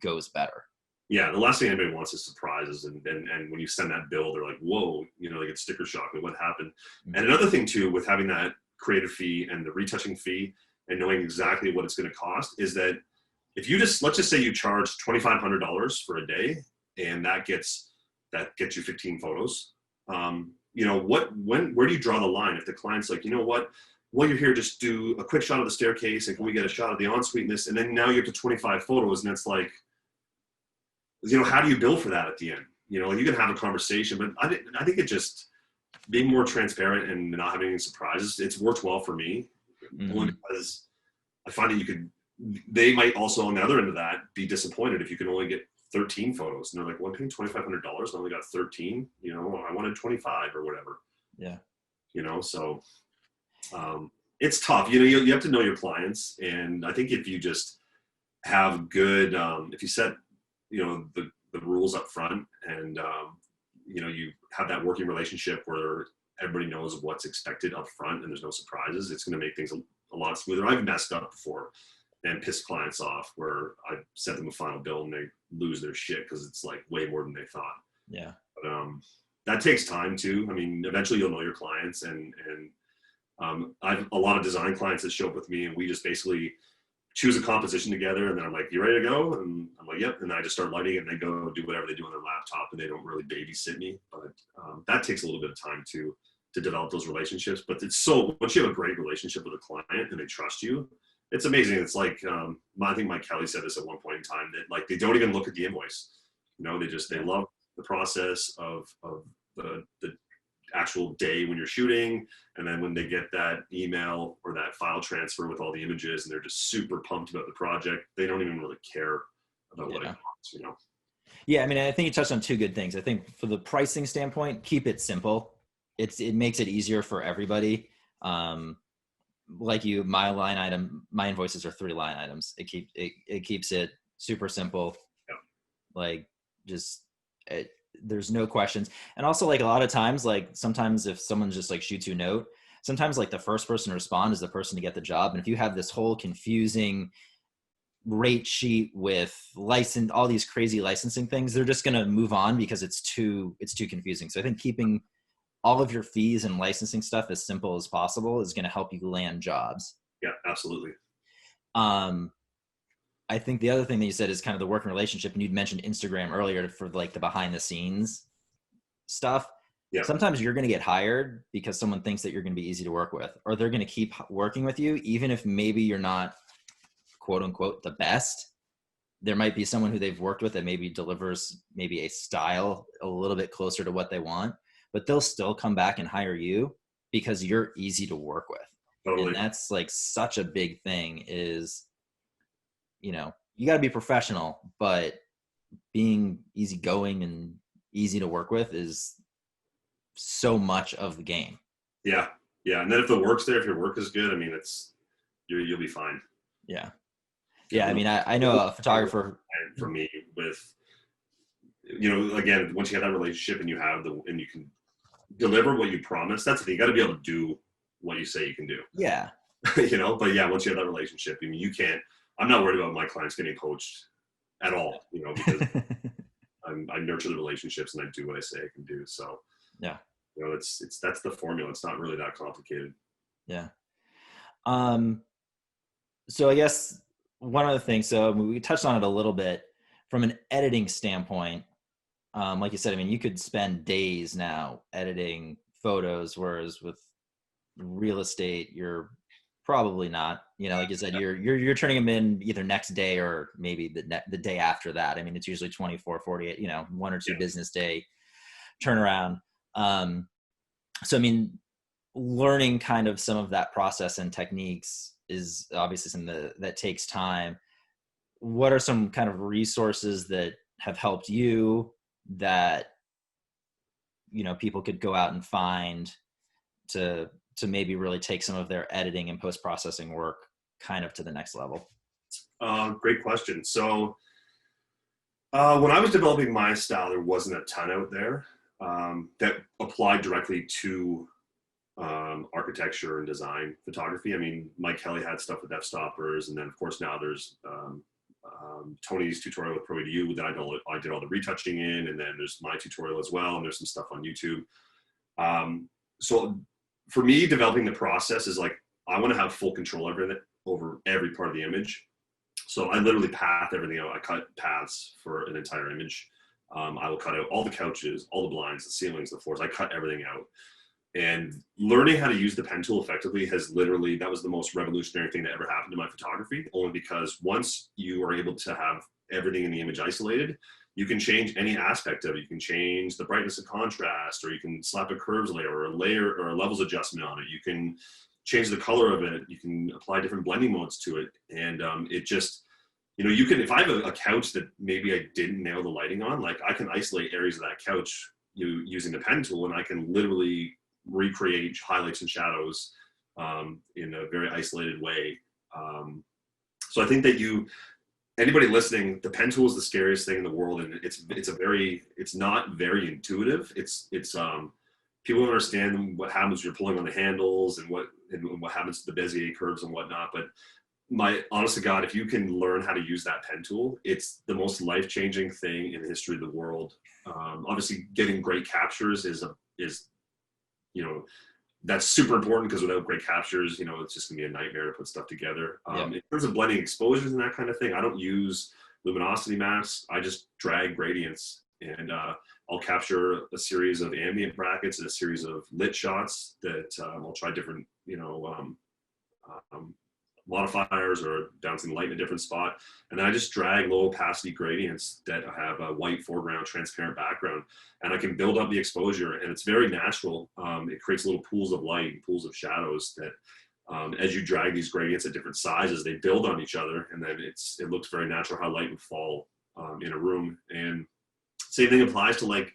goes better. Yeah, the last thing anybody wants is surprises, and when you send that bill, they're like, whoa, they get sticker shock. Like, what happened? Mm-hmm. And another thing too, with having that creative fee and the retouching fee and knowing exactly what it's going to cost, is that if you let's just say you charge $2,500 for a day, and that gets you 15 photos. Where do you draw the line? If the client's like, you know what, while you're here, just do a quick shot of the staircase, and can we get a shot of the ensuite, and then now you're up to 25 photos, and it's like, how do you bill for that at the end? You can have a conversation, but I think it just being more transparent and not having any surprises, it's worked well for me. Mm-hmm. Only because I find that they might also on the other end of that be disappointed if you can only get 13 photos, and they're like, well, I'm paying $2,500 and I only got 13, I wanted 25 or whatever. Yeah. So it's tough. You have to know your clients. And I think if you just have good, if you set, the rules up front, and, you have that working relationship where everybody knows what's expected up front and there's no surprises, it's going to make things a lot smoother. I've messed up before and pissed clients off where I sent them a final bill and they lose their shit because it's like way more than they thought. Yeah. But that takes time too. I mean, eventually you'll know your clients, and I've a lot of design clients that show up with me, and we just basically choose a composition together, and then I'm like, you ready to go? And I'm like, yep. And I just start lighting it, and they go do whatever they do on their laptop, and they don't really babysit me. But that takes a little bit of time to develop those relationships. But once you have a great relationship with a client and they trust you, it's amazing. It's like, I think Mike Kelly said this at one point in time, that like, they don't even look at the invoice. They love the process of the actual day when you're shooting. And then when they get that email or that file transfer with all the images, and they're just super pumped about the project, they don't even really care about what it costs, Yeah. I mean, I think you touched on two good things. I think for the pricing standpoint, keep it simple. It makes it easier for everybody. Like my invoices are 3 line items. It keeps it super simple. Yeah. Like there's no questions. And also, like, a lot of times, like, sometimes if someone just like shoots you a note, sometimes like the first person to respond is the person to get the job. And if you have this whole confusing rate sheet with all these crazy licensing things, they're just going to move on because it's too confusing. So I think keeping all of your fees and licensing stuff as simple as possible is going to help you land jobs. Yeah, absolutely. I think the other thing that you said is kind of the working relationship, and you'd mentioned Instagram earlier for like the behind the scenes stuff. Yeah. Sometimes you're going to get hired because someone thinks that you're going to be easy to work with, or they're going to keep working with you, even if maybe you're not, quote unquote, the best. There might be someone who they've worked with that maybe delivers maybe a style a little bit closer to what they want, but they'll still come back and hire you because you're easy to work with. Totally. And that's like such a big thing is, you got to be professional, but being easygoing and easy to work with is so much of the game. Yeah. Yeah. And then if the work's there, if your work is good, I mean, you'll be fine. Yeah. Yeah. I mean, I know a photographer. For me, with, again, once you have that relationship and you can deliver what you promise, that's the thing. You got to be able to do what you say you can do. Yeah. But yeah, once you have that relationship, I mean, I'm not worried about my clients getting poached at all, because I nurture the relationships and I do what I say I can do. So yeah, that's the formula. It's not really that complicated. Yeah. So I guess one other thing, so we touched on it a little bit from an editing standpoint. Like you said, I mean, you could spend days now editing photos, whereas with real estate, you're probably not, like you said, you're turning them in either next day or maybe the day after that. I mean, it's usually 24, 48, 1 or 2 business day turnaround. So, I mean, learning kind of some of that process and techniques is obviously something that takes time. what are some kind of resources that have helped you that, you know, people could go out and find to maybe really take some of their editing and post-processing work kind of to the next level? Great question. So when I was developing my style, there wasn't a ton out there that applied directly to architecture and design photography. I mean, Mike Kelly had stuff with f-stoppers, and then of course now there's Tony's tutorial with ProEDU that I did all the retouching in, and then there's my tutorial as well, and there's some stuff on YouTube. So for me, developing the process is like, I want to have full control over every part of the image. So I literally path everything out. I cut paths for an entire image. I will cut out all the couches, all the blinds, the ceilings, the floors. I cut everything out. And learning how to use the pen tool effectively that was the most revolutionary thing that ever happened to my photography, only because once you are able to have everything in the image isolated, you can change any aspect of it. You can change the brightness and contrast, or you can slap a curves layer or a levels adjustment on it. You can change the color of it. You can apply different blending modes to it. And it just, you know, you can, if I have a couch that maybe I didn't nail the lighting on, like I can isolate areas of that couch using the pen tool, and I can literally recreate highlights and shadows in a very isolated way. So I think that anybody listening, the pen tool is the scariest thing in the world, and it's not very intuitive. It's people don't understand what happens when you're pulling on the handles and what happens to the Bezier curves and whatnot. But honest to God, if you can learn how to use that pen tool, it's the most life-changing thing in the history of the world. Obviously, getting great captures is you know, that's super important, because without great captures, you know, it's just gonna be a nightmare to put stuff together. In terms of blending exposures and that kind of thing, I don't use luminosity masks. I just drag gradients, and I'll capture a series of ambient brackets and a series of lit shots that I'll try different, you know, modifiers or bouncing light in a different spot. And then I just drag low opacity gradients that have a white foreground, transparent background, and I can build up the exposure, and it's very natural. It creates little pools of light, pools of shadows that as you drag these gradients at different sizes, they build on each other, and then it looks very natural how light would fall in a room. And same thing applies to like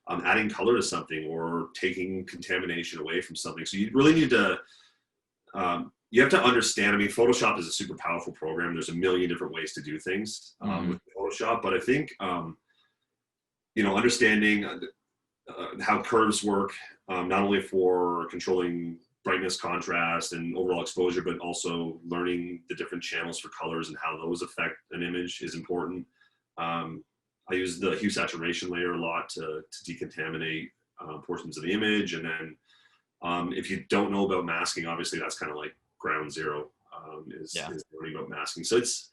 adding color to something or taking contamination away from something. So you really need to you have to understand. I mean, Photoshop is a super powerful program. There's a million different ways to do things with Photoshop, but I think you know, understanding how curves work, not only for controlling brightness, contrast, and overall exposure, but also learning the different channels for colors and how those affect an image is important. I use the hue saturation layer a lot to decontaminate portions of the image, and then if you don't know about masking, obviously that's kind of like ground zero is learning about masking. So it's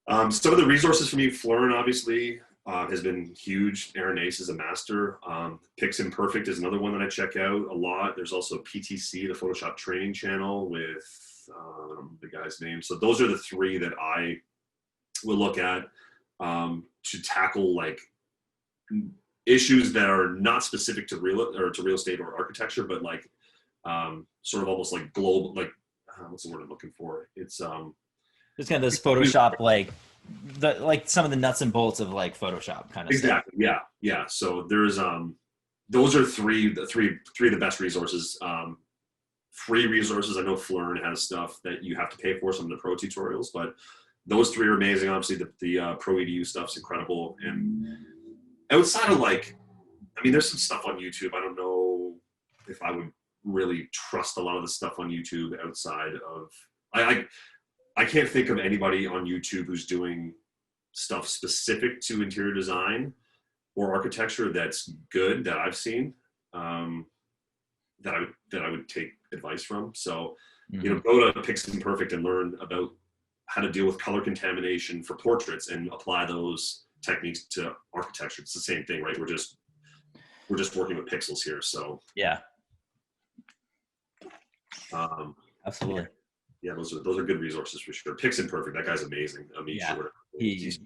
some of the resources for me. Flurn obviously has been huge. Aaron Ace is a master. Pix Imperfect is another one that I check out a lot. There's also PTC, the Photoshop training channel, with the guy's name. So those are the three that I will look at to tackle like issues that are not specific to real estate or architecture, but like sort of almost like global, like what's the word I'm looking for? It's kind of this Photoshop, like some of the nuts and bolts of like Photoshop kind of exactly stuff. Yeah. So there's those are three of the best resources. Free resources, I know Flurn has stuff that you have to pay for, some of the pro tutorials, but those three are amazing. Obviously the Pro EDU stuff's incredible. And outside of like, I mean, there's some stuff on YouTube. I don't know if I would really trust a lot of the stuff on YouTube outside of, I can't think of anybody on YouTube who's doing stuff specific to interior design or architecture that's good that I've seen, that I would take advice from. So, you know, go to Pix Imperfect and learn about how to deal with color contamination for portraits and apply those techniques to architecture. It's the same thing, right? We're just working with pixels here. So yeah. Absolutely. Yeah, those are good resources for sure. Pix Imperfect, that guy's amazing. I mean, yeah. He's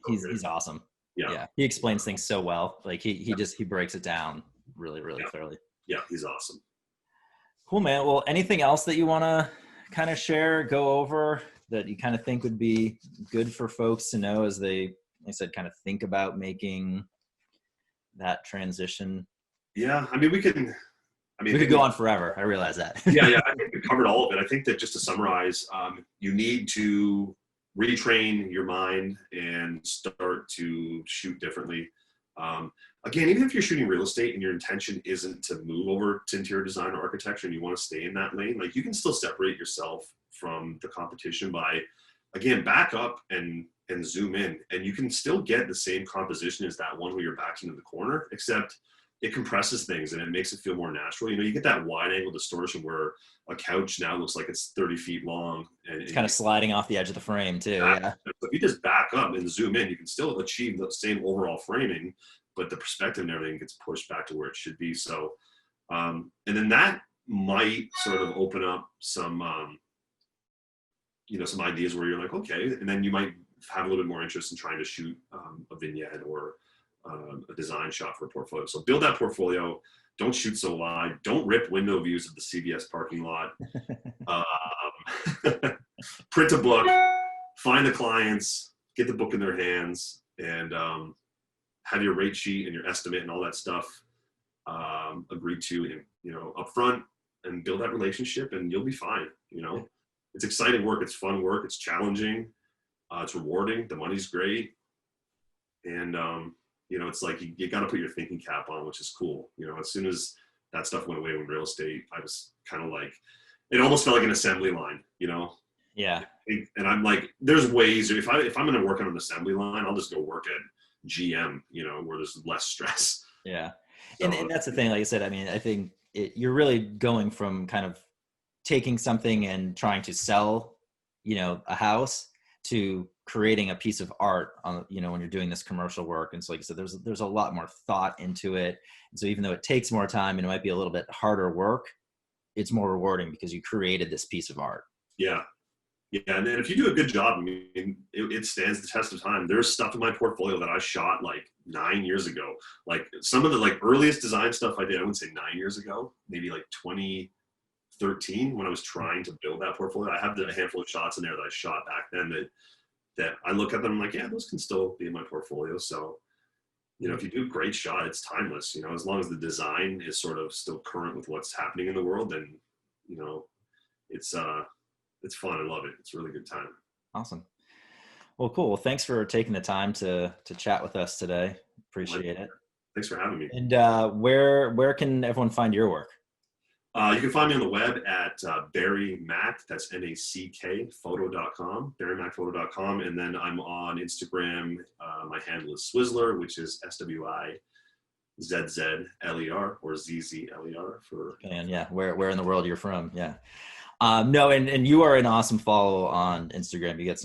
awesome. Yeah. He explains things so well. Like he breaks it down really clearly. Yeah, he's awesome. Cool, man. Well, anything else that you want to kind of share, go over that you kind of think would be good for folks to know as they, like I said, kind of think about making that transition? Yeah, I mean, we could go on forever. I realize that. Yeah, I think we covered all of it. I think that just to summarize, you need to retrain your mind and start to shoot differently. Again, even if you're shooting real estate and your intention isn't to move over to interior design or architecture and you want to stay in that lane, like you can still separate yourself from the competition by, again, back up and zoom in, and you can still get the same composition as that one where you're backing into the corner, except it compresses things and it makes it feel more natural. You know, you get that wide angle distortion where a couch now looks like it's 30 feet long. And it's kind of sliding off the edge of the frame too. Yeah. If you just back up and zoom in, you can still achieve the same overall framing, but the perspective and everything gets pushed back to where it should be. So, and then that might sort of open up some, some ideas where you're like, okay, and then you might have a little bit more interest in trying to shoot a vignette or a design shot for a portfolio. So build that portfolio. Don't shoot so wide. Don't rip window views of the CVS parking lot. Print a book. Find the clients. Get the book in their hands, and have your rate sheet and your estimate and all that stuff agreed to, up front, and build that relationship, and you'll be fine. It's exciting work. It's fun work. It's challenging. It's rewarding. The money's great, and it's like you got to put your thinking cap on, which is cool. As soon as that stuff went away in real estate, I was kind of like, it almost felt like an assembly line, Yeah. And I'm like, there's ways. If I'm going to work on an assembly line, I'll just go work at GM, where there's less stress. Yeah. So, and that's the thing. Like I said, I mean, I think you're really going from kind of taking something and trying to sell, a house, to creating a piece of art on, when you're doing this commercial work. And so, like I said, there's a lot more thought into it. And so even though it takes more time and it might be a little bit harder work, it's more rewarding because you created this piece of art. Yeah. Yeah. And then if you do a good job, I mean, it stands the test of time. There's stuff in my portfolio that I shot like 9 years ago. Like some of the earliest design stuff I did, I wouldn't say 9 years ago, maybe like 2013 when I was trying to build that portfolio. I have a handful of shots in there that I shot back then that I look at them, I'm like, yeah, those can still be in my portfolio. So, if you do a great shot, it's timeless, as long as the design is sort of still current with what's happening in the world, then, it's fun. I love it. It's a really good time. Awesome. Well, cool. Well, thanks for taking the time to chat with us today. Appreciate it. Thanks for having me. And where can everyone find your work? You can find me on the web at Barry Mac, that's MACK, photo.com, barrymackphoto.com. And then I'm on Instagram. My handle is Swizzler, which is SWIZZZLER or ZZLER for. And yeah, where in the world you're from. Yeah. No, and you are an awesome follow on Instagram. You get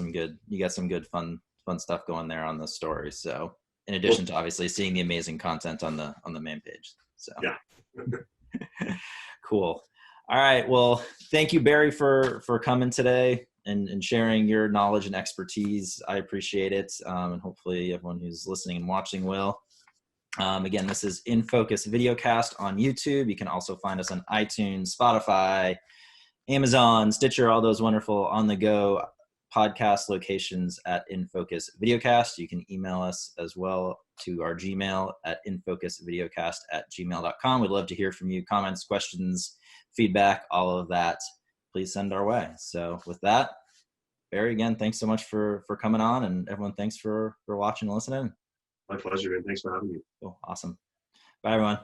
some good fun stuff going there on the story. So in addition to obviously seeing the amazing content on the main page. So yeah. Cool. All right. Well, thank you, Barry, for coming today and sharing your knowledge and expertise. I appreciate it. And hopefully everyone who's listening and watching will. Again, this is In Focus Videocast on YouTube. You can also find us on iTunes, Spotify, Amazon, Stitcher, all those wonderful on-the-go podcast locations at In Focus Videocast. You can email us as well to our Gmail at infocusvideocast@gmail.com. We'd love to hear from you. Comments, questions, feedback, all of that, please send our way. So with that, Barry, again, thanks so much for coming on, and everyone, thanks for watching and listening. My pleasure, man. Thanks for having me. Cool. Awesome. Bye, everyone.